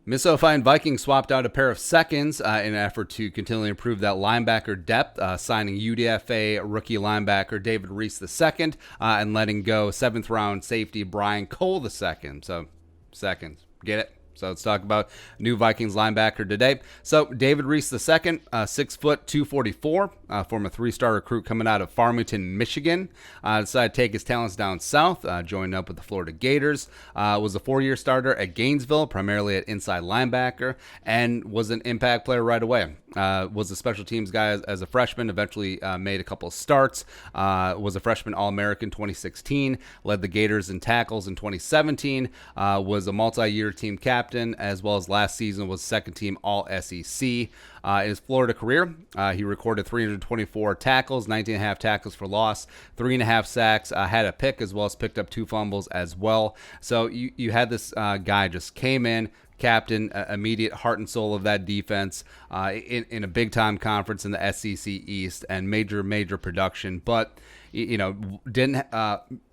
Minnesota Vikings swapped out a pair of seconds in an effort to continually improve that linebacker depth, signing UDFA rookie linebacker David Reese II and letting go 7th-round safety Brian Cole II. So, seconds. Get it? So let's talk about new Vikings linebacker today. So David Reese II, 6 foot 244, former 3-star recruit coming out of Farmington, Michigan. Decided to take his talents down south, joined up with the Florida Gators. Was a 4-year starter at Gainesville, primarily at inside linebacker, and was an impact player right away. Was a special teams guy as a freshman, eventually made a couple of starts, was a freshman All-American 2016, led the Gators in tackles in 2017, was a multi-year team captain, as well as last season was second-team All-SEC. In his Florida career, he recorded 324 tackles, 19.5 tackles for loss, 3.5 sacks, had a pick, as well as picked up 2 fumbles as well. So you had this guy just came in, captain, immediate heart and soul of that defense in a big-time conference in the SEC East, and major production. But, didn't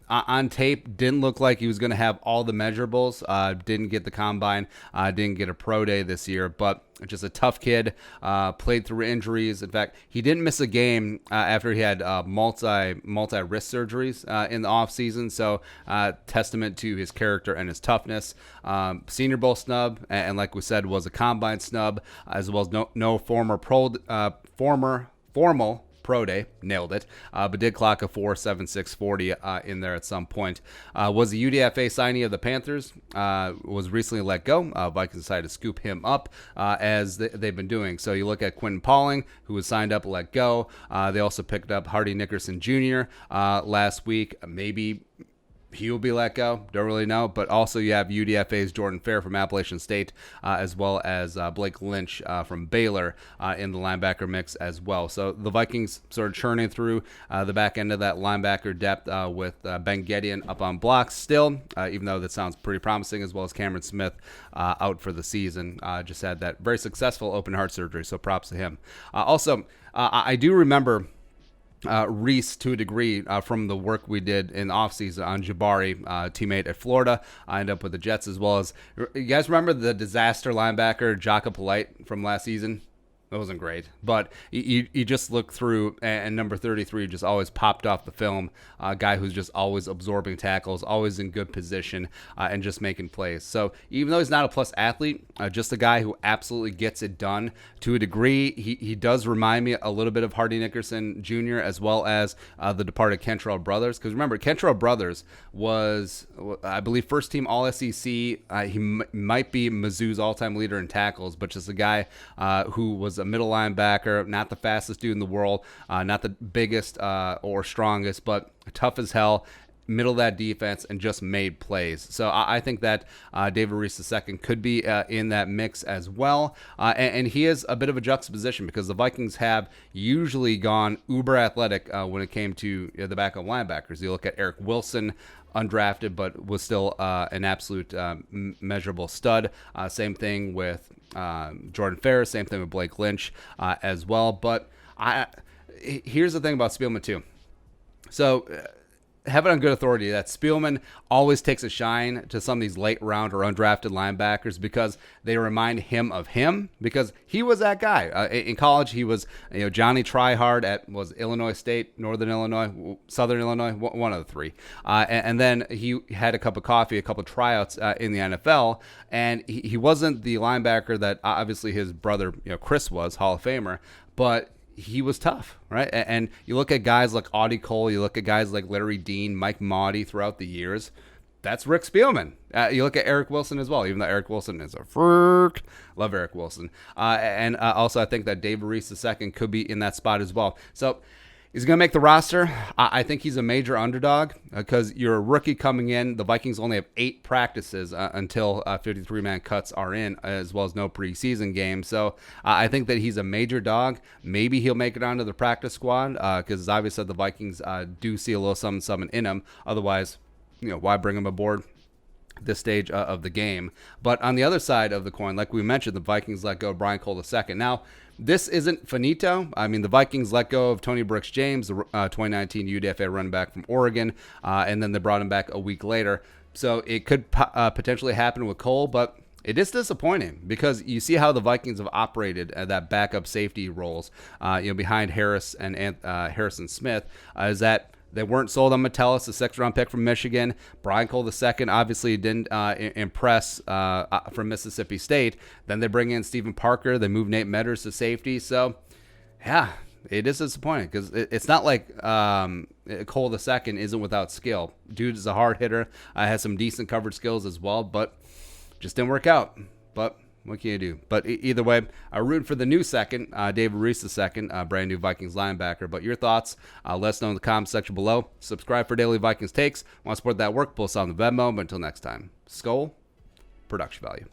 on tape, didn't look like he was going to have all the measurables. Didn't get the combine, didn't get a pro day this year, but just a tough kid, played through injuries. In fact, he didn't miss a game after he had multi wrist surgeries in the offseason. So testament to his character and his toughness. Senior Bowl snub, and like we said, was a combine snub, as well as no formal pro day, nailed it, but did clock a 4.7640 in there at some point. Was a UDFA signee of the Panthers, was recently let go. Vikings decided to scoop him up as they've been doing. So you look at Quentin Pauling, who was signed up, let go. They also picked up Hardy Nickerson Jr. Last week. Maybe he will be let go. Don't really know. But also you have UDFA's Jordan Fair from Appalachian State, as well as Blake Lynch from Baylor in the linebacker mix as well. So the Vikings sort of churning through the back end of that linebacker depth with Ben Gedeon up on blocks still, even though that sounds pretty promising, as well as Cameron Smith out for the season. Just had that very successful open heart surgery, so props to him. Also, I do remember Reese to a degree from the work we did in the offseason on Jabari, teammate at Florida. I ended up with the Jets, as well as, you guys remember the disaster linebacker Jaka Polite from last season? That wasn't great, but you just look through, and number 33 just always popped off the film. A guy who's just always absorbing tackles, always in good position, and just making plays. So even though he's not a plus athlete, just a guy who absolutely gets it done to a degree. He does remind me a little bit of Hardy Nickerson Jr. as well as the departed Kentrell Brothers. Because remember, Kentrell Brothers was, I believe, first team All-SEC. He might be Mizzou's all-time leader in tackles, but just a guy who was a middle linebacker, not the fastest dude in the world, not the biggest or strongest, but tough as hell, middle of that defense, and just made plays. So I think that David Reese II could be in that mix as well. And he is a bit of a juxtaposition, because the Vikings have usually gone uber athletic when it came to the backup linebackers. You look at Eric Wilson, undrafted, but was still an absolute measurable stud. Same thing with Jordan Ferris, same thing with Blake Lynch as well. But here's the thing about Spielman too. So have it on good authority that Spielman always takes a shine to some of these late round or undrafted linebackers, because they remind him of him, because he was that guy. In college, he was Johnny Tryhard at Illinois State, Northern Illinois, Southern Illinois, one of the three. And then he had a cup of coffee, a couple of tryouts in the NFL, and he wasn't the linebacker that obviously his brother Chris was, Hall of Famer, but he was tough, right? And you look at guys like Audie Cole, you look at guys like Larry Dean, Mike Maudie throughout the years. That's Rick Spielman. You look at Eric Wilson as well, even though Eric Wilson is a freak. Love Eric Wilson. And also I think that David Reese II could be in that spot as well. So he's going to make the roster. I think he's a major underdog because you're a rookie coming in. The Vikings only have 8 practices until 53-man cuts are in, as well as no preseason games. So I think that he's a major dog. Maybe he'll make it onto the practice squad because, as obvious said, the Vikings do see a little something in him. Otherwise, why bring him aboard this stage of the game? But on the other side of the coin, like we mentioned, the Vikings let go of Brian Cole II. Now, this isn't finito. I mean, the Vikings let go of Tony Brooks James, the 2019 UDFA running back from Oregon, and then they brought him back a week later. So it could potentially happen with Cole, but It is disappointing because you see how the Vikings have operated at that backup safety roles, behind Harris and Harrison Smith, is that they weren't sold on Metellus, the sixth-round pick from Michigan. Brian Cole II obviously didn't impress from Mississippi State. Then they bring in Stephen Parker. They move Nate Metters to safety. So, yeah, it is disappointing because it's not like Cole II isn't without skill. Dude is a hard hitter. Has some decent coverage skills as well, but just didn't work out. But what can you do? But either way, I root for the new second, David Reese II, brand new Vikings linebacker. But your thoughts, let us know in the comments section below. Subscribe for daily Vikings takes. Want to support that work? Pull us on the Venmo. But until next time, Skol, production value.